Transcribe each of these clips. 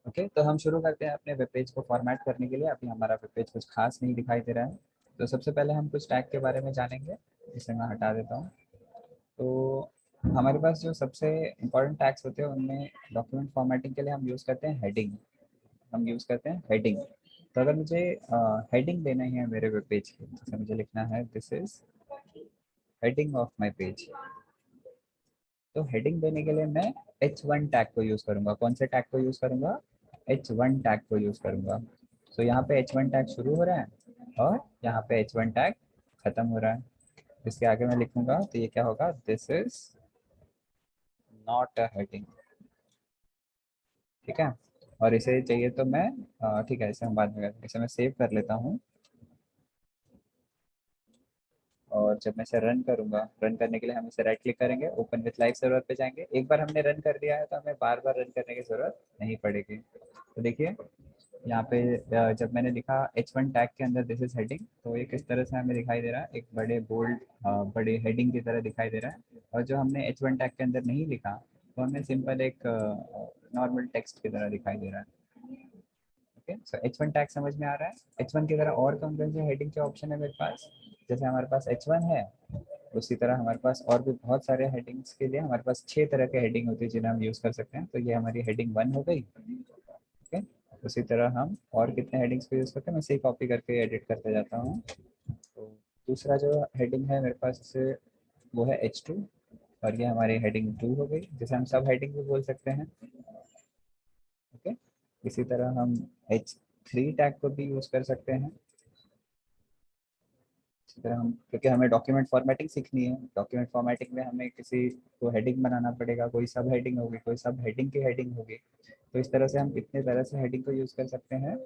Okay, तो हम शुरू करते हैं अपने वेब पेज को फॉर्मेट करने के लिए। अभी हमारा वेब पेज कुछ खास नहीं दिखाई दे रहा है, तो सबसे पहले हम कुछ टैग के बारे में जानेंगे। इसे मैं हटा देता हूँ। तो हमारे पास जो सबसे इम्पोर्टेंट टैग्स होते हैं उनमें डॉक्यूमेंट फॉर्मेटिंग के लिए हम यूज़ करते हैं हेडिंग। हम यूज़ करते हैं हेडिंग। तो अगर मुझे हेडिंग देना ही है मेरे वेब पेज की, जैसे मुझे लिखना है this is heading of my page, तो हेडिंग देने के लिए मैं H1 टैग को यूज़ करूंगा। कौन से टैग को यूज़ करूंगा? H1 टैग को यूज़ करूंगा। तो यहाँ पे H1 टैग शुरू हो रहा है और यहाँ पे H1 टैग खत्म हो रहा है। इसके आगे मैं लिखूंगा तो ये क्या होगा? This is not a heading. ठीक है। और इसे चाहिए तो मैं ठीक है, इसे हम बाद में करेंगे। इसे मैं सेव कर लेता हूँ और जब मैं इसे रन करूंगा, रन करने के लिए हम इसे राइट क्लिक करेंगे, ओपन विथ लाइव सर्वर पे जाएंगे। एक बार हमने रन कर दिया है तो हमें बार बार रन करने की जरूरत नहीं पड़ेगी। तो देखिए यहाँ पे जब मैंने लिखा H1 टैग के अंदर दिस इज हेडिंग, तो ये किस तरह से हमें दिखाई दे रहा है, एक बड़े बोल्ड बड़े हेडिंग की तरह दिखाई दे रहा है। और जो हमने H1 टैग के अंदर नहीं लिखा तो हमें सिंपल एक नॉर्मल टेक्स्ट की तरह दिखाई दे रहा है। ओके, सो H1 टैग समझ में आ रहा है। H1 की तरह और कौन कौन से हेडिंग के ऑप्शन है मेरे पास? जैसे हमारे पास H1 है, उसी तरह हमारे पास और भी बहुत सारे हेडिंग्स के लिए हमारे पास 6 तरह के हेडिंग होती है जिन्हें हम यूज़ कर सकते हैं। तो ये हमारी हेडिंग 1 हो गई। ओके, उसी तरह हम और कितने हेडिंग्स को यूज़ करते हैं, मैं इसे कॉपी करके एडिट करते जाता हूँ। तो दूसरा जो हेडिंग है मेरे पास इसे वो है H2, और ये हमारी हेडिंग 2 हो गई, जिसे हम सब हेडिंग भी बोल सकते हैं। ओके, इसी तरह हम H3 टैग को भी यूज़ कर सकते हैं। इसी तरह हम, क्योंकि हमें डॉक्यूमेंट फॉर्मेटिंग सीखनी है, डॉक्यूमेंट फॉर्मेटिंग में हमें किसी को हेडिंग बनाना पड़ेगा, कोई सब हेडिंग होगी, कोई सब हेडिंग की हेडिंग होगी। तो इस तरह से हम कितने तरह से हेडिंग को यूज़ कर सकते हैं।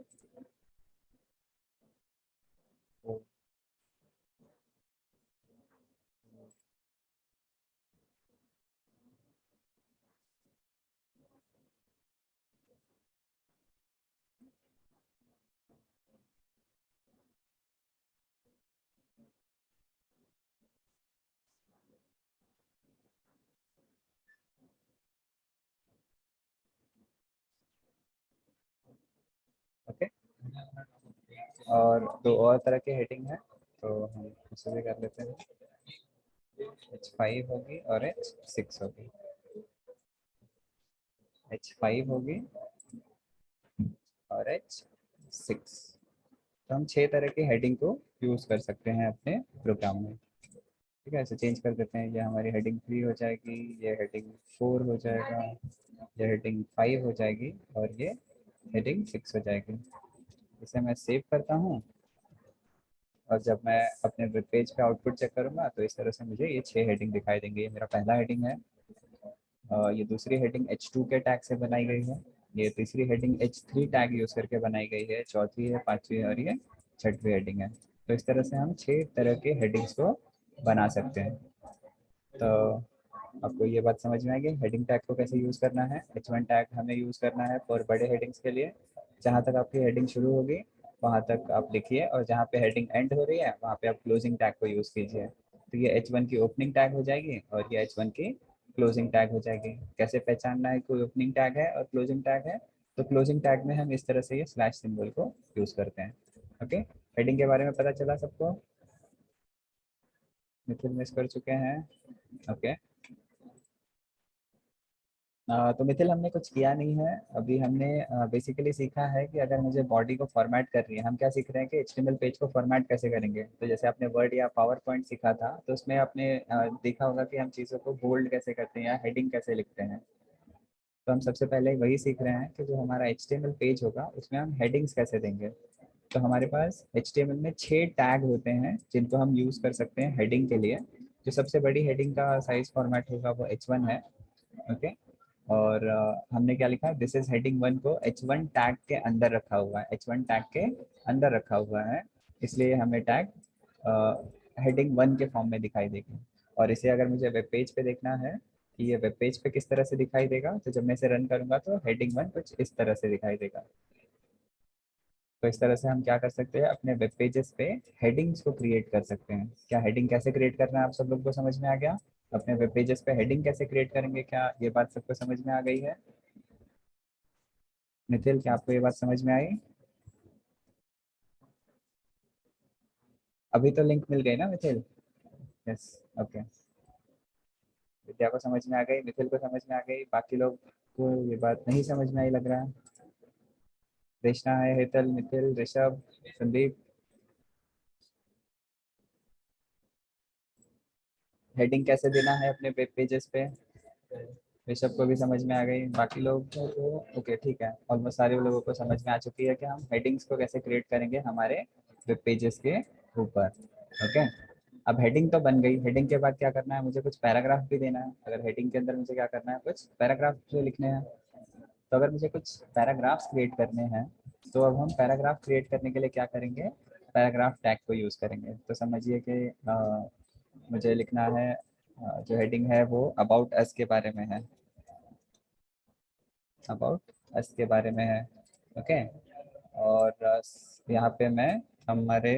ओके, और दो और तरह के हेडिंग है, तो हम उसे भी कर लेते हैं। H5 होगी और H6 होगी। H5 होगी और H6। तो हम 6 तरह के हेडिंग को यूज़ कर सकते हैं अपने प्रोग्राम में। ठीक है, ऐसे चेंज कर देते हैं। ये हमारी हेडिंग 3 हो जाएगी, ये हेडिंग 4 हो जाएगा, ये हेडिंग 5 हो जाएगी और ये हेडिंग 6 हो जाएगी। इसे मैं सेव करता हूँ और जब मैं अपने वेब पेज पे आउटपुट चेक करूँगा तो इस तरह से मुझे ये 6 हेडिंग दिखाई देंगे। ये मेरा पहला हेडिंग है। ये दूसरी हेडिंग H2 के टैग से बनाई गई है। ये तीसरी हेडिंग H3 टैग यूज़ करके बनाई गई है। चौथी है, पांचवी और ये छठवीं हेडिंग है। तो इस तरह से हम 6 तरह के हेडिंग्स को बना सकते हैं। तो आपको ये बात समझ में आएगी हेडिंग टैग को कैसे यूज़ करना है। H1 टैग हमें यूज़ करना है फॉर बड़े हेडिंग्स के लिए। जहाँ तक आपकी हेडिंग शुरू होगी वहाँ तक आप लिखिए, और जहाँ पे हेडिंग एंड हो रही है वहाँ पे आप क्लोजिंग टैग को यूज़ कीजिए। तो ये H1 की ओपनिंग टैग हो जाएगी और ये H1 की क्लोजिंग टैग हो जाएगी। कैसे पहचानना है कोई ओपनिंग टैग है और क्लोजिंग टैग है? तो क्लोजिंग टैग में हम इस तरह से ये स्लैश सिंबल को यूज़ करते हैं। ओके, हेडिंग के बारे में पता चला सबको? मिथिल मिस कर चुके हैं। ओके, तो मिथिल हमने कुछ किया नहीं है अभी। हमने बेसिकली सीखा है कि अगर मुझे बॉडी को फॉर्मेट करनी है, हम क्या सीख रहे हैं कि एचटीएमएल पेज को फॉर्मेट कैसे करेंगे। तो जैसे आपने वर्ड या पावर पॉइंट सीखा था तो उसमें आपने देखा होगा कि हम चीज़ों को बोल्ड कैसे करते हैं या हेडिंग कैसे लिखते हैं। तो हम सबसे पहले वही सीख रहे हैं कि जो हमारा एचटीएमएल पेज होगा उसमें हम हेडिंग्स कैसे देंगे। तो हमारे पास एचटीएमएल में 6 टैग होते हैं जिनको हम यूज़ कर सकते हैं हेडिंग के लिए। जो सबसे बड़ी हेडिंग का साइज फॉर्मेट होगा वो H1 है। ओके, और हमने क्या लिखा है, दिस इज हेडिंग 1 को H1 टैग के अंदर रखा हुआ है, H1 टैग के अंदर रखा हुआ है, इसलिए हमें टैग हेडिंग 1 के फॉर्म में दिखाई देगी। और इसे अगर मुझे वेब पेज पे देखना है कि ये वेब पेज पे किस तरह से दिखाई देगा, तो जब मैं इसे रन करूंगा तो हेडिंग 1 कुछ इस तरह से दिखाई देगा। तो इस तरह से हम क्या कर सकते हैं, अपने वेब पेजेस पे हेडिंग्स को क्रिएट कर सकते हैं। क्या हेडिंग कैसे क्रिएट करना है आप सब लोग को समझ में आ गया? अपने वेब पेजेस पे हेडिंग कैसे क्रिएट करेंगे, क्या ये बात सबको समझ में आ गई है? मिथिल, क्या आपको ये बात समझ में आई? अभी तो लिंक मिल गई ना मिथिल? Yes, okay. विद्या को समझ में आ गई, मिथिल को समझ में आ गई, बाकी लोग को ये बात नहीं समझ में आई लग रहा है। कृष्णा है, हेतल, मिथिल, ऋषभ, संदीप। हेडिंग कैसे देना है अपने वेब पेजेस पे? ऋषभ को भी समझ में आ गई, बाकी लोग तो ओके ठीक है, ऑलमोस्ट सारे लोगों को समझ में आ चुकी है कि हम हेडिंग्स को कैसे क्रिएट करेंगे हमारे वेब पेजेस के ऊपर। ओके, अब हेडिंग तो बन गई, हेडिंग के बाद क्या करना है, मुझे कुछ पैराग्राफ भी देना है। अगर हेडिंग के अंदर मुझे क्या करना है, कुछ पैराग्राफ जो लिखने हैं। तो अगर मुझे कुछ पैराग्राफ्स क्रिएट करने हैं, तो अब हम पैराग्राफ क्रिएट करने के लिए क्या करेंगे, पैराग्राफ टैग को यूज़ करेंगे। तो समझिए कि मुझे लिखना है, जो हेडिंग है वो अबाउट अस के बारे में है, अबाउट अस के बारे में है। ओके, और यहाँ पे मैं हमारे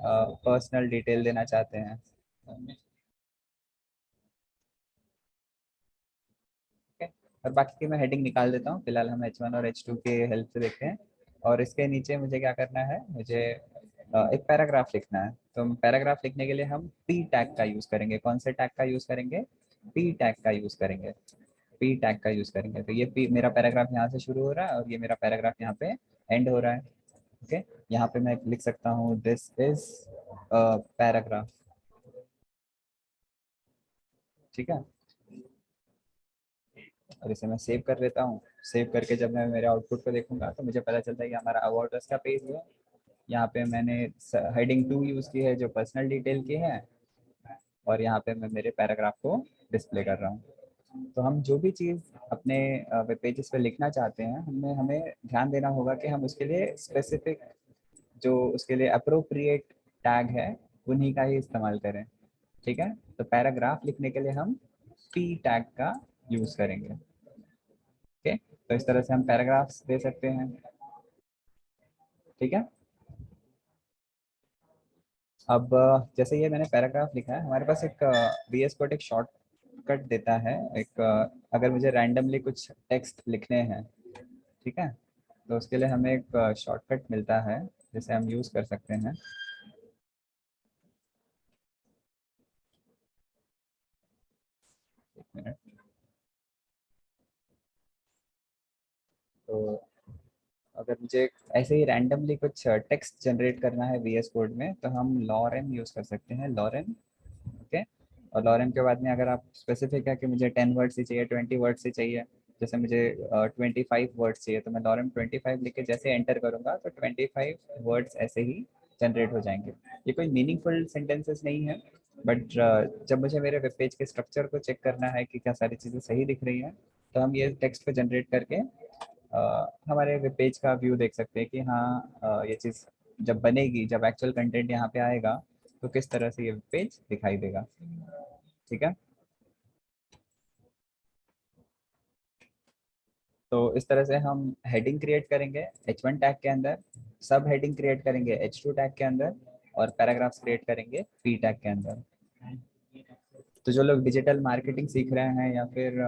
पर्सनल डिटेल देना चाहते हैं। ओके, और बाकी की मैं हेडिंग निकाल देता हूँ, फिलहाल हम H1 और H2 के हेल्प से देखते हैं। और इसके नीचे मुझे क्या करना है, मुझे एक पैराग्राफ लिखना है। तो पैराग्राफ लिखने के लिए हम पी टैग का यूज़ करेंगे। कौन से टैग का यूज़ करेंगे? पी टैग का यूज़ करेंगे। पी टैग का यूज़ करेंगे। तो ये पी, मेरा पैराग्राफ यहाँ से शुरू हो रहा है और ये मेरा पैराग्राफ यहाँ पे एंड हो रहा है। ओके, यहाँ पे मैं लिख सकता हूँ दिस इज पैराग्राफ। ठीक है, और इसे मैं सेव कर लेता हूँ। सेव करके जब मैं मेरे आउटपुट को देखूंगा तो मुझे पता चलता है कि हमारा अबाउट अस का पेज है। यहाँ पे मैंने हेडिंग 2 यूज़ की है जो पर्सनल डिटेल की है, और यहाँ पे मैं मेरे पैराग्राफ को डिस्प्ले कर रहा हूँ। तो हम जो भी चीज़ अपने वेब पेजेस पे लिखना चाहते हैं, हमें हमें ध्यान देना होगा कि हम उसके लिए स्पेसिफिक, जो उसके लिए अप्रोप्रिएट टैग है, उन्हीं का ही इस्तेमाल करें। ठीक है, तो पैराग्राफ लिखने के लिए हम पी टैग का यूज़ करेंगे। ओके, तो इस तरह से हम पैराग्राफ्स दे सकते हैं। ठीक है, अब जैसे ये मैंने पैराग्राफ लिखा है, हमारे पास एक VS कोड एक शॉर्टकट देता है। एक अगर मुझे रैंडमली कुछ टेक्स्ट लिखने हैं, ठीक है, तो उसके लिए हमें एक शॉर्टकट मिलता है जिसे हम यूज़ कर सकते हैं। एक मिनट। तो अगर मुझे ऐसे ही रैंडमली कुछ टेक्स्ट जनरेट करना है VS कोड में, तो हम लॉरेन यूज़ कर सकते हैं, लॉरेन। ओके, और लॉरेन के बाद में अगर आप स्पेसिफिक है कि मुझे 10 वर्ड्स ही चाहिए, 20 वर्ड्स ही चाहिए, जैसे मुझे 25 वर्ड्स चाहिए, तो मैं लॉरेन 25 लिख के जैसे एंटर करूंगा तो 25 वर्ड्स ऐसे ही जनरेट हो जाएंगे। ये कोई मीनिंगफुल सेंटेंसेस नहीं है, बट जब मुझे मेरे वेब पेज के स्ट्रक्चर को चेक करना है कि क्या सारी चीज़ें सही दिख रही हैं, तो हम ये टेक्स्ट को जनरेट करके हमारे वेब पेज का व्यू देख सकते हैं कि हाँ, ये चीज़ जब बनेगी, जब एक्चुअल कंटेंट यहाँ पे आएगा, तो किस तरह से ये वेब पेज दिखाई देगा। ठीक है, तो इस तरह से हम हेडिंग क्रिएट करेंगे H1 टैग के अंदर, सब हेडिंग क्रिएट करेंगे H2 टैग के अंदर, और पैराग्राफ्स क्रिएट करेंगे P टैग के अंदर। तो जो लोग डिजिटल मार्केटिंग सीख रहे हैं या फिर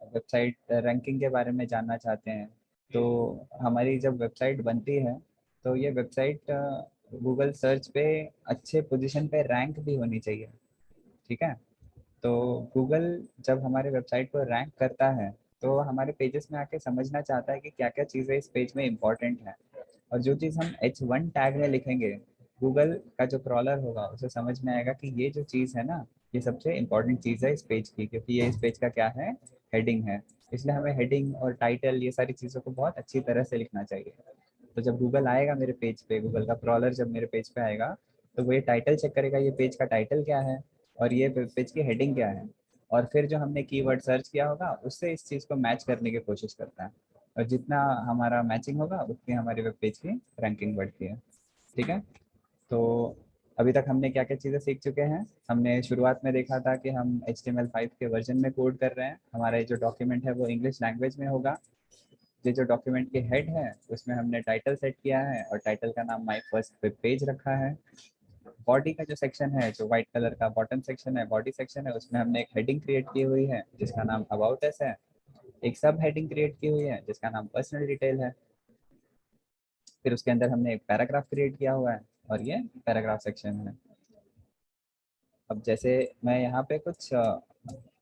वेबसाइट रैंकिंग के बारे में जानना चाहते हैं, तो हमारी जब वेबसाइट बनती है, तो ये वेबसाइट गूगल सर्च पे अच्छे पोजीशन पे रैंक भी होनी चाहिए। ठीक है, तो गूगल जब हमारे वेबसाइट को रैंक करता है, तो हमारे पेजेस में आके समझना चाहता है कि क्या क्या चीज़ें इस पेज में इंपॉर्टेंट है। और जो चीज़ हम H1 टैग में लिखेंगे, गूगल का जो क्रॉलर होगा उसे समझ में आएगा कि ये जो चीज़ है ना, ये सबसे इम्पोर्टेंट चीज़ है इस पेज की, क्योंकि ये इस पेज का क्या है, हेडिंग है। इसलिए हमें हेडिंग और टाइटल, ये सारी चीज़ों को बहुत अच्छी तरह से लिखना चाहिए। तो जब गूगल आएगा मेरे पेज पे, गूगल का क्रॉलर जब मेरे पेज पे आएगा, तो वो ये टाइटल चेक करेगा, ये पेज का टाइटल क्या है और ये पेज की हेडिंग क्या है, और फिर जो हमने कीवर्ड सर्च किया होगा उससे इस चीज़ को मैच करने की कोशिश करता है। और जितना हमारा मैचिंग होगा उतनी हमारी वेब पेज की रैंकिंग बढ़ती है। ठीक है, तो अभी तक हमने क्या क्या चीज़ें सीख चुके हैं। हमने शुरुआत में देखा था कि हम HTML5 के वर्जन में कोड कर रहे हैं, हमारा ये जो डॉक्यूमेंट है वो इंग्लिश लैंग्वेज में होगा। ये जो डॉक्यूमेंट की हेड है उसमें हमने टाइटल सेट किया है और टाइटल का नाम माई फर्स्ट वेब पेज रखा है। बॉडी का जो सेक्शन है, जो व्हाइट कलर का बॉटम सेक्शन है, बॉडी सेक्शन है, उसमें हमने एक हेडिंग क्रिएट की हुई है जिसका नाम अबाउट अस है। एक सब हेडिंग क्रिएट की हुई है जिसका नाम पर्सनल डिटेल है। फिर उसके अंदर हमने एक पैराग्राफ क्रिएट किया हुआ है और ये पैराग्राफ सेक्शन है। अब जैसे मैं यहाँ पे कुछ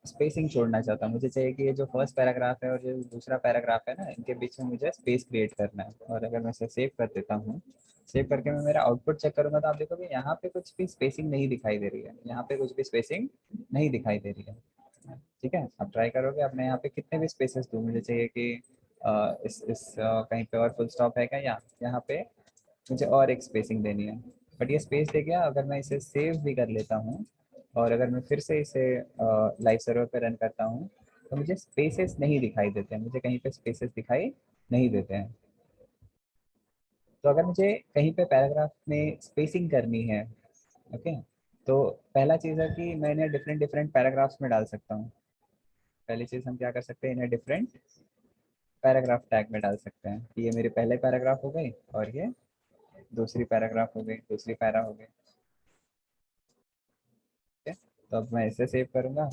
स्पेसिंग छोड़ना चाहता हूँ, मुझे चाहिए कि ये जो फर्स्ट पैराग्राफ है और जो दूसरा पैराग्राफ है ना, इनके बीच में मुझे स्पेस क्रिएट करना है। और अगर मैं इसे सेव कर देता हूँ, सेव करके मैं मेरा आउटपुट चेक करूंगा तो आप देखोगे यहाँ पे कुछ भी स्पेसिंग नहीं दिखाई दे रही है, यहाँ पे कुछ भी स्पेसिंग नहीं दिखाई दे रही है। ठीक है, आप ट्राई करोगे, अब मैं यहाँ पे कितने भी स्पेसेस दूँ, मुझे चाहिए कि कहीं पे और फुल स्टॉप है क्या, या यहाँ पे मुझे और एक स्पेसिंग देनी है। बट ये स्पेस दे गया। अगर मैं इसे सेव भी कर लेता हूँ और अगर मैं फिर से इसे लाइव सर्वर पे रन करता हूँ तो मुझे स्पेसेस नहीं दिखाई देते हैं, मुझे कहीं पे स्पेसेस दिखाई नहीं देते हैं। तो अगर मुझे कहीं पे पैराग्राफ में स्पेसिंग करनी है, ओके, तो पहला चीज़ है कि मैं इन्हें डिफरेंट डिफरेंट पैराग्राफ्स में डाल सकता हूँ। पहली चीज़ हम क्या कर सकते हैं, इन्हें डिफरेंट पैराग्राफ टैग में डाल सकते हैं। ये मेरे पहले पैराग्राफ हो गई और ये दूसरी पैराग्राफ हो गई, दूसरी पैरा हो गई। ठीक है, तो अब मैं इसे सेव करूंगा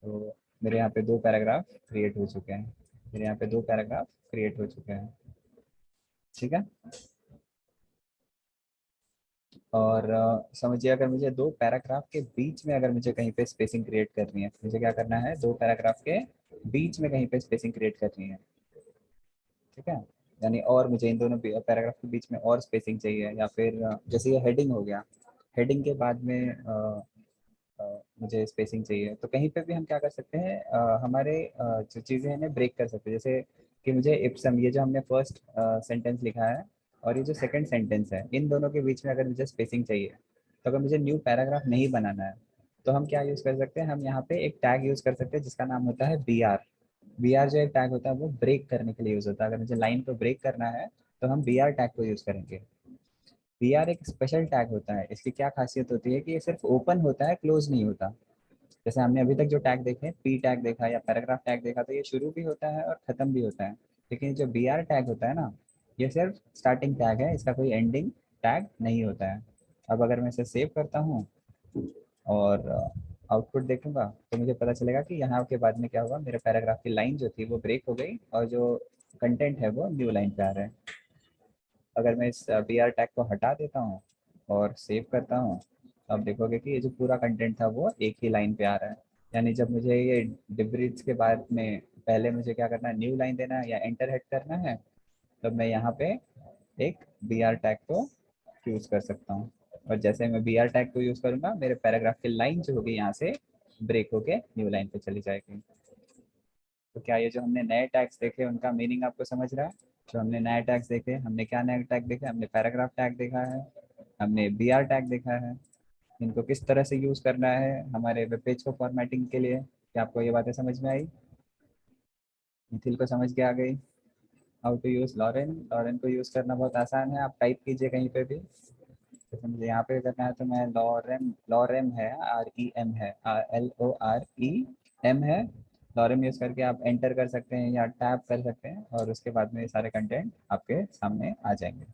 तो मेरे यहाँ पे दो पैराग्राफ क्रिएट हो चुके हैं, मेरे यहाँ पे दो पैराग्राफ क्रिएट हो चुके हैं। ठीक है, और समझिए अगर मुझे दो पैराग्राफ के बीच में अगर मुझे कहीं पे स्पेसिंग क्रिएट करनी है, मुझे क्या करना है, दो पैराग्राफ के बीच में कहीं पे स्पेसिंग क्रिएट करनी है। ठीक है, यानी और मुझे इन दोनों पैराग्राफ के बीच में और स्पेसिंग चाहिए, या फिर जैसे ये हेडिंग हो गया, हेडिंग के बाद में मुझे स्पेसिंग चाहिए, तो कहीं पे भी हम क्या कर सकते हैं, हमारे जो चीज़ें हैं ब्रेक कर सकते हैं। जैसे कि मुझे इप्सम, ये जो हमने फर्स्ट सेंटेंस लिखा है और ये जो सेकंड सेंटेंस है, इन दोनों के बीच में अगर मुझे स्पेसिंग चाहिए, तो अगर मुझे न्यू पैराग्राफ नहीं बनाना है तो हम क्या यूज़ कर सकते हैं, हम यहाँ पे एक टैग यूज़ कर सकते हैं जिसका नाम होता है BR। BR जो एक टैग होता है वो ब्रेक करने के लिए यूज़ होता है। अगर मुझे लाइन को ब्रेक करना है तो हम BR टैग को यूज़ करेंगे। BR एक स्पेशल टैग होता है, इसकी क्या खासियत होती है कि ये सिर्फ ओपन होता है, क्लोज नहीं होता। जैसे हमने अभी तक जो टैग देखे, पी टैग देखा या पैराग्राफ टैग देखा, तो ये शुरू भी होता है और खत्म भी होता है। लेकिन जो BR टैग होता है ना, ये सिर्फ स्टार्टिंग टैग है, इसका कोई एंडिंग टैग नहीं होता है। अब अगर मैं इसे सेव करता हूँ और आउटपुट देखूंगा तो मुझे पता चलेगा कि यहाँ के बाद में क्या हुआ, मेरे पैराग्राफ की लाइन जो थी वो ब्रेक हो गई और जो कंटेंट है वो न्यू लाइन पे आ रहा है। अगर मैं इस BR टैग को हटा देता हूँ और सेव करता हूँ, अब देखोगे कि ये जो पूरा कंटेंट था वो एक ही लाइन पे आ रहा है। यानी जब मुझे ये डिब्रीज के बाद में पहले मुझे क्या करना है, न्यू लाइन देना है या एंटर हिट करना है, तब मैं यहाँ पे एक BR टैग को यूज़ कर सकता हूँ। और जैसे मैं BR टैग को यूज़ करूँगा, मेरे पैराग्राफ की लाइन जो होगी यहाँ से ब्रेक होके न्यू लाइन पे चली जाएगी। तो क्या ये जो हमने नए टैग्स देखे उनका मीनिंग आपको समझ रहा है? जो हमने नए टैग्स देखे, हमने क्या नए टैग देखे, हमने पैराग्राफ टैग देखा है, हमने BR टैग देखा है। इनको किस तरह से यूज़ करना है हमारे वेब पेज को फॉर्मेटिंग के लिए, क्या आपको ये बातें समझ में आई? मिथिल को समझ के आ गई? How to use Lorem, Lorem को यूज़ करना बहुत आसान है, आप टाइप कीजिए कहीं पे भी। जैसे मुझे यहाँ पे करना है तो मैं लॉरेम, लॉरेम है, REM है, LOREM है, लॉरेम यूज़ करके आप एंटर कर सकते हैं या टैप कर सकते हैं और उसके बाद में ये सारे कंटेंट आपके सामने आ जाएंगे।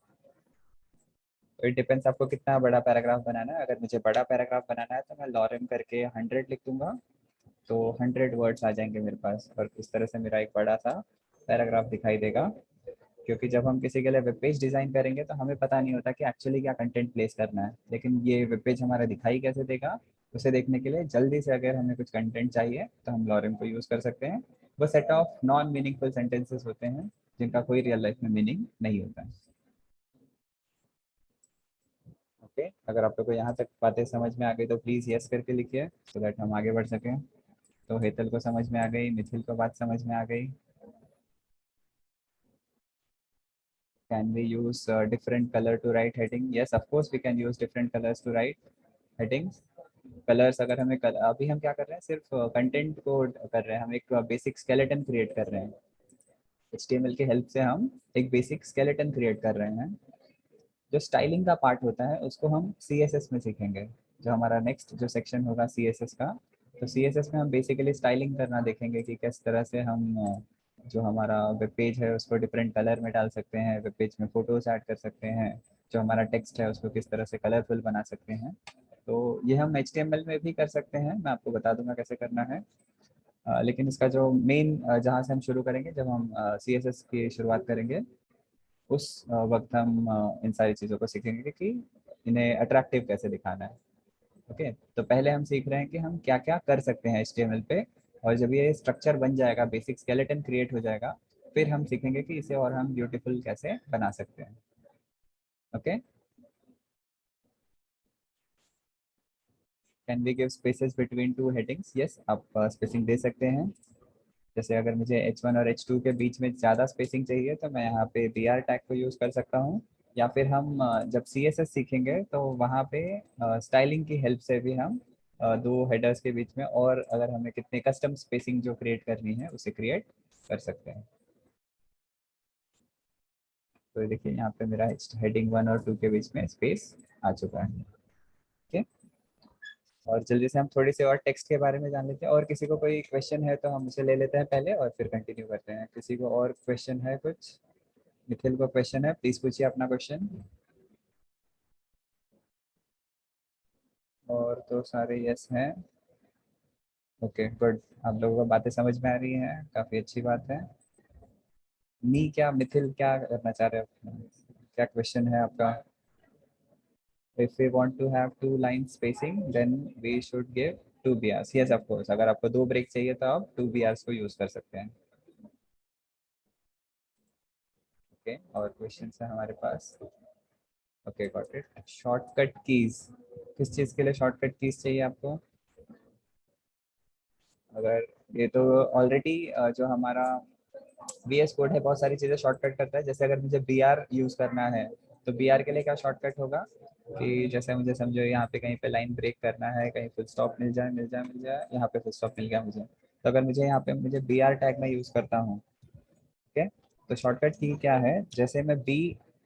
तो इट डिपेंड्स आपको कितना बड़ा पैराग्राफ बनाना है। अगर मुझे बड़ा पैराग्राफ बनाना है तो मैं लॉरेम करके 100 लिख दूंगा, तो 100 वर्ड्स आ जाएंगे मेरे पास और इस तरह से मेरा एक बड़ा सा पैराग्राफ दिखाई देगा। क्योंकि जब हम किसी के लिए वेब पेज डिज़ाइन करेंगे तो हमें पता नहीं होता कि एक्चुअली क्या कंटेंट प्लेस करना है, लेकिन ये वेब पेज हमारा दिखाई कैसे देगा, उसे देखने के लिए जल्दी से अगर हमें कुछ कंटेंट चाहिए तो हम लॉरेम को यूज़ कर सकते हैं। वो set of non meaningful sentences होते हैं जिनका कोई रियल लाइफ में मीनिंग नहीं होता है। ओके, अगर आप लोग को यहाँ तक बातें समझ में आ गई तो प्लीज़ यस करके लिखिए सो दैट हम आगे बढ़ सकें। तो हेतल को समझ में आ गई, मिथिल को बात समझ में आ गई। Can we use different color to write heading? Yes, of course we can use different colors to write headings. Colours अगर हमें अभी हम क्या कर रहे हैं, सिर्फ कंटेंट को कर रहे हैं, हम एक बेसिक स्केलेटन क्रिएट कर रहे हैं। HTML की हेल्प से हम एक बेसिक स्केलेटन क्रिएट कर रहे हैं। जो स्टाइलिंग का पार्ट होता है उसको हम CSS में सीखेंगे। जो हमारा नेक्स्ट जो सेक्शन होगा CSS का, तो CSS में हम बेसिकली स्टाइलिंग करना देखेंगे कि किस तरह से हम जो हमारा वेब पेज है उसको डिफरेंट कलर में डाल सकते हैं, वेब पेज में फोटोज ऐड कर सकते हैं, जो हमारा टेक्स्ट है उसको किस तरह से कलरफुल बना सकते हैं। तो ये हम HTML में भी कर सकते हैं, मैं आपको बता दूंगा कैसे करना है। लेकिन इसका जो मेन जहाँ से हम शुरू करेंगे, जब हम CSS की शुरुआत करेंगे, उस वक्त हम इन सारी चीज़ों को सीखेंगे कि इन्हें अट्रैक्टिव कैसे दिखाना है। ओके, तो पहले हम सीख रहे हैं कि हम क्या क्या कर सकते हैं HTML पे, और जब ये स्ट्रक्चर बन जाएगा, बेसिक स्केलेटन क्रिएट हो जाएगा, फिर हम सीखेंगे कि इसे और हम ब्यूटीफुल कैसे बना सकते हैं। Okay, can we give spaces between two headings? Yes, आप स्पेसिंग दे सकते हैं। जैसे अगर मुझे H1 और H2 के बीच में ज़्यादा स्पेसिंग चाहिए तो मैं यहाँ पे BR टैग को यूज़ कर सकता हूँ, या फिर हम जब CSS सीखेंगे तो वहाँ पे स्टाइलिंग की हेल्प से भी हम दो हेडर्स के बीच में, और अगर हमें कितने कस्टम स्पेसिंग जो क्रिएट करनी है उसे क्रिएट कर सकते हैं। तो देखिए यहाँ पे मेरा हेडिंग 1 और 2 के बीच में स्पेस आ चुका है। ओके, और जल्दी से हम थोड़ी सी और टेक्स्ट के बारे में जान लेते हैं, और किसी को कोई क्वेश्चन है तो हम उसे ले लेते हैं पहले और फिर कंटिन्यू करते हैं। किसी को और क्वेश्चन है कुछ? निखिल को क्वेश्चन है, प्लीज पूछिए अपना क्वेश्चन। और तो सारे यस हैं। ओके गुड, आप लोगों को बातें समझ में आ रही हैं, काफी अच्छी बात है। मी क्या, मिथिल क्या करना चाह रहे हो, क्या क्वेश्चन है आपका? If we want to have two line spacing then we should give 2 BRs। Yes of course, अगर आपको 2 ब्रेक चाहिए तो आप 2 BRs को यूज कर सकते हैं। ओके, और क्वेश्चन है हमारे पास। Okay got it. Shortcut keys, किस चीज के लिए शॉर्टकट कीज चाहिए आपको? अगर ये तो ऑलरेडी जो हमारा VS कोड है बहुत सारी चीज़ें शॉर्टकट करता है। जैसे अगर मुझे BR यूज़ करना है तो BR के लिए क्या शॉर्टकट होगा कि जैसे मुझे समझो यहाँ पे कहीं पे लाइन ब्रेक करना है, कहीं फुल स्टॉप मिल जाए मिल जाए मिल जाए, यहाँ पे फुल स्टॉप मिल गया मुझे, तो अगर मुझे यहाँ पे मुझे BR टैग में यूज़ करता हूँ, ठीक है, तो शॉर्टकट की क्या है, जैसे मैं B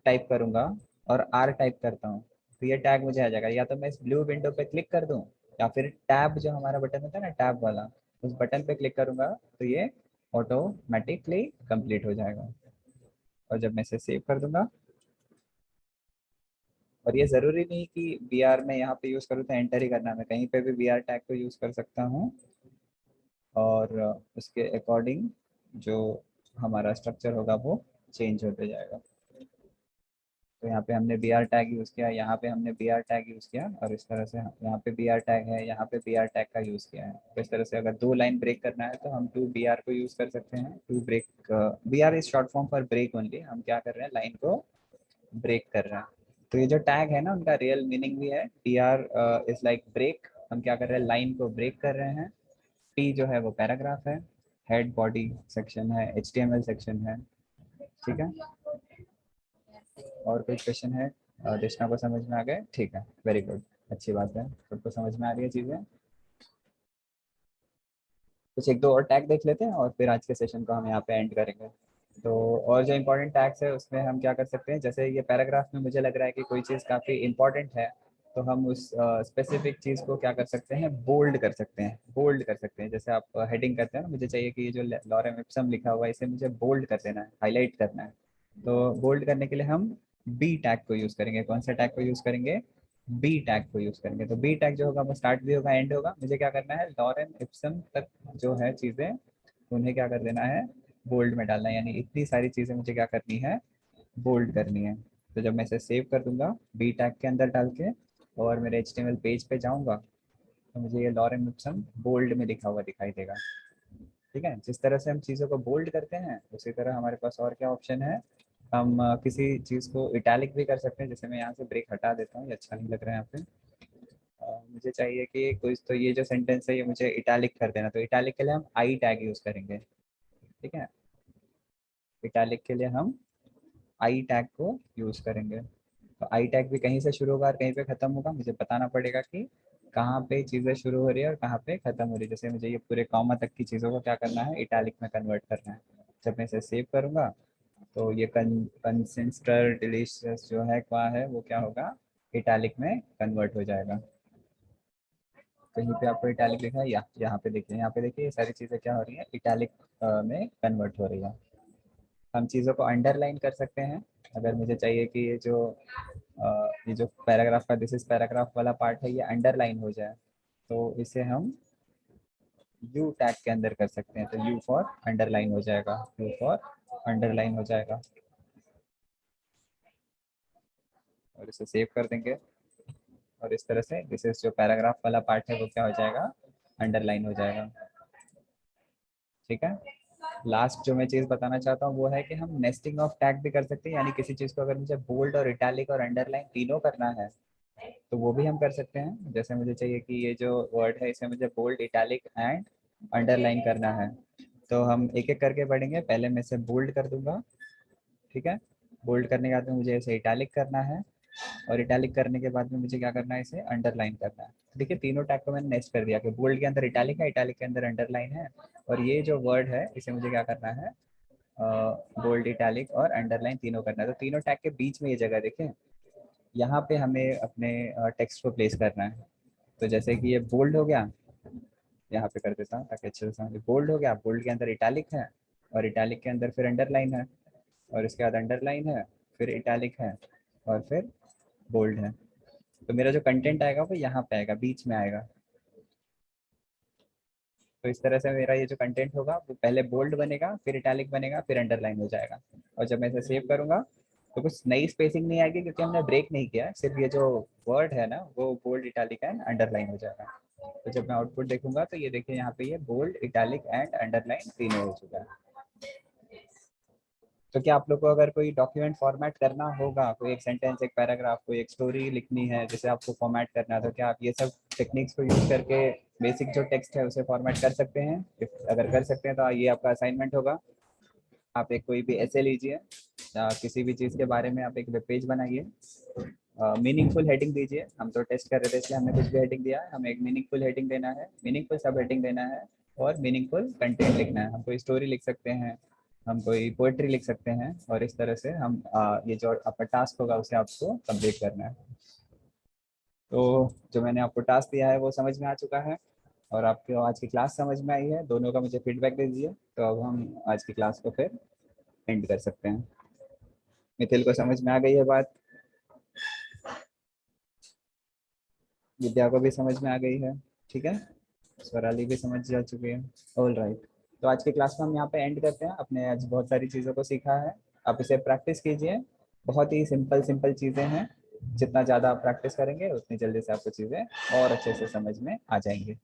टाइप करूँगा और R टाइप करता हूँ तो ये टैग मुझे आ जाएगा। या तो मैं इस ब्लू विंडो पे क्लिक कर दूँ, या फिर टैब जो हमारा बटन होता है ना, टैब वाला, उस बटन पे क्लिक करूँगा तो ये ऑटोमेटिकली कंप्लीट हो जाएगा। और जब मैं इसे सेव कर दूंगा, और ये ज़रूरी नहीं कि BR में यहाँ पे यूज़ करूँ तो एंटर ही करना है, मैं कहीं पे भी BR टैग को यूज़ कर सकता हूँ, और उसके अकॉर्डिंग जो हमारा स्ट्रक्चर होगा वो चेंज होते जाएगा। तो यहाँ पे हमने BR टैग यूज़ किया, यहाँ पे हमने BR टैग यूज़ किया, और इस तरह से यहाँ पे BR टैग है, यहाँ पे BR टैग का यूज़ किया है। तो इस तरह से अगर 2 लाइन ब्रेक करना है तो हम 2 BR को यूज़ कर सकते हैं। 2 break, BR is short form for break only, हम क्या कर रहे हैं, लाइन को ब्रेक कर रहे हैं। तो ये जो टैग है ना, उनका रियल मीनिंग भी है, BR इज लाइक ब्रेक, हम क्या कर रहे हैं, लाइन को ब्रेक कर रहे हैं। P जो है वो पैराग्राफ है, हेड बॉडी सेक्शन है, HTML सेक्शन है, ठीक है। और कोई क्वेश्चन है? देशना को समझ में आ गए? ठीक है, वेरी गुड, अच्छी बात है, सबको समझ में आ रही है चीज़ें। कुछ एक दो और टैग देख लेते हैं और फिर आज के सेशन को हम यहाँ पे एंड करेंगे। तो और जो इम्पोर्टेंट टैग्स है उसमें हम क्या कर सकते हैं, जैसे ये पैराग्राफ में मुझे लग रहा है कि कोई चीज़ काफ़ी इंपॉर्टेंट है, तो हम उस स्पेसिफिक चीज़ को क्या कर सकते हैं, बोल्ड कर सकते हैं, बोल्ड कर सकते हैं। जैसे आप हेडिंग करते हैं ना, मुझे चाहिए कि ये जो लॉरेम इप्सम लिखा हुआ है इसे मुझे बोल्ड कर देना है, हाईलाइट करना है। तो बोल्ड करने के लिए हम बी टैग को यूज़ करेंगे। कौन सा टैग को यूज़ करेंगे? बी टैग को यूज़ करेंगे। तो बी टैग जो होगा वो स्टार्ट भी होगा एंड होगा, मुझे क्या करना है, लॉरेम इप्सम तक जो है चीज़ें उन्हें क्या कर देना है, बोल्ड में डालना है, यानी इतनी सारी चीज़ें मुझे क्या करनी है, बोल्ड करनी है। तो जब मैं इसे सेव कर दूंगा बी टैग के अंदर डाल के, और मेरे HTML पेज पे जाऊंगा, तो मुझे ये लॉरेम इप्सम बोल्ड में लिखा हुआ दिखाई देगा। ठीक है, जिस तरह से हम चीज़ों को बोल्ड करते हैं उसी तरह हमारे पास और क्या ऑप्शन है, हम किसी चीज़ को इटैलिक भी कर सकते हैं। जैसे मैं यहाँ से ब्रेक हटा देता हूँ, ये अच्छा नहीं लग रहा है यहाँ पे। मुझे चाहिए कि कुछ, तो ये जो सेंटेंस है ये मुझे इटैलिक कर देना, तो इटैलिक के लिए हम आई टैग यूज़ करेंगे। ठीक है, इटैलिक के लिए हम आई टैग को यूज़ करेंगे। तो आई टैग भी कहीं से शुरू होगा और कहीं पे ख़त्म होगा, मुझे बताना पड़ेगा कि कहाँ पे चीज़ें शुरू हो रही है और कहाँ पे ख़त्म हो रही है। जैसे मुझे ये पूरे कॉमा तक की चीज़ों को क्या करना है, इटैलिक में कन्वर्ट करना है। जब मैं इसे सेव करूँगा तो ये कंसिस्टर डिलीशियस जो है क्या है, वो क्या होगा, इटैलिक में कन्वर्ट हो जाएगा। कहीं पे आपको इटैलिक लिखा है, या यहाँ पे देखिए, यहाँ पे देखिए, ये सारी चीज़ें क्या हो रही है, इटैलिक में कन्वर्ट हो रही है। हम चीज़ों को अंडरलाइन कर सकते हैं। अगर मुझे चाहिए कि ये जो पैराग्राफ का दिस इज पैराग्राफ वाला पार्ट है ये अंडरलाइन हो जाए, तो इसे हम यू टैग के अंदर कर सकते हैं, तो यू फॉर अंडरलाइन हो जाएगा, यू फॉर अंडरलाइन हो जाएगा, और इसे सेव कर देंगे। और इस तरह से दिस इज जो पैराग्राफ वाला पार्ट है वो क्या हो जाएगा, अंडरलाइन हो जाएगा। ठीक है। लास्ट जो मैं चीज़ बताना चाहता हूँ वो है कि हम नेस्टिंग ऑफ टैग भी कर सकते हैं, यानी किसी चीज़ को अगर मुझे बोल्ड और इटैलिक और अंडरलाइन तीनों करना है तो वो भी हम कर सकते हैं। जैसे मुझे चाहिए कि ये जो वर्ड है इसे मुझे बोल्ड, इटैलिक एंड अंडरलाइन करना है, तो हम एक एक करके पढ़ेंगे। पहले मैं इसे बोल्ड कर दूंगा, ठीक है। बोल्ड करने के बाद में मुझे इसे इटैलिक करना है, और इटैलिक करने के बाद में मुझे क्या करना है, इसे अंडरलाइन करना है। देखिए तीनों टैग को मैंने नेक्स्ट कर दिया कि बोल्ड के अंदर इटैलिक है, इटैलिक के अंदर अंडरलाइन है, और ये जो वर्ड है इसे मुझे क्या करना है, बोल्ड, इटैलिक और अंडरलाइन तीनों करना है। तो तीनों टैग के बीच में ये जगह देखें, यहाँ पे हमें अपने टेक्स्ट को प्लेस करना है। तो जैसे कि ये बोल्ड हो गया, यहाँ पे कर देता हूँ ताकि अच्छे से समझ। बोल्ड हो गया, बोल्ड के अंदर इटैलिक है, और इटैलिक के अंदर फिर अंडरलाइन है, और इसके बाद अंडरलाइन है, फिर इटैलिक है, और फिर बोल्ड है। तो मेरा जो कंटेंट आएगा वो यहाँ पे आएगा, बीच में आएगा। तो इस तरह से मेरा ये जो कंटेंट होगा वो पहले बोल्ड बनेगा, फिर इटैलिक बनेगा, फिर अंडरलाइन हो जाएगा। और जब मैं इसे सेव करूंगा तो कुछ नई स्पेसिंग नहीं आएगी, क्योंकि हमने ब्रेक नहीं किया, सिर्फ ये जो वर्ड है ना वो बोल्ड, इटैलिक एंड अंडरलाइन हो जाएगा। तो जब मैं आउटपुट देखूंगा तो ये देखिए यहाँ पे ये बोल्ड, इटैलिक एंड अंडरलाइन तीनों हो चुका है। तो क्या आप लोग को अगर कोई डॉक्यूमेंट फॉर्मेट करना होगा, कोई एक सेंटेंस, एक पैराग्राफ, कोई एक स्टोरी लिखनी है जिसे आपको फॉर्मेट करना है, तो क्या आप ये सब टेक्निक्स को यूज करके बेसिक जो टेक्स्ट है उसे फॉर्मेट कर सकते हैं? अगर कर सकते हैं तो ये आपका असाइनमेंट होगा। आप एक कोई भी ऐसे लीजिए, किसी भी चीज़ के बारे में आप एक वेब पेज बनाइए, मीनिंगफुल हेडिंग दीजिए। हम तो टेस्ट कर रहे थे इसलिए हमने कुछ भी हेडिंग दिया है, हमें एक मीनिंगफुल हेडिंग देना है, मीनिंगफुल सब हेडिंग देना है, और मीनिंगफुल कंटेंट लिखना है। हम कोई स्टोरी लिख सकते हैं, हम कोई पोएट्री लिख सकते हैं, और इस तरह से हम ये जो आपका टास्क होगा उसे आपको कंप्लीट करना है। तो जो मैंने आपको टास्क दिया है वो समझ में आ चुका है, और आपको आज की क्लास समझ में आई है, दोनों का मुझे फीडबैक दे दीजिए। तो अब हम आज की क्लास को फिर एंड कर सकते हैं। मिथिल को समझ में आ गई है बात, विद्या को भी समझ में आ गई है, ठीक है, स्वराली भी समझ जा चुकी है। All right. तो आज की क्लास में हम यहाँ पे एंड करते हैं। आपने आज बहुत सारी चीज़ों को सीखा है, आप इसे प्रैक्टिस कीजिए। बहुत ही सिंपल सिंपल चीज़ें हैं, जितना ज़्यादा आप प्रैक्टिस करेंगे उतनी जल्दी से आपको चीज़ें और अच्छे से समझ में आ जाएंगी।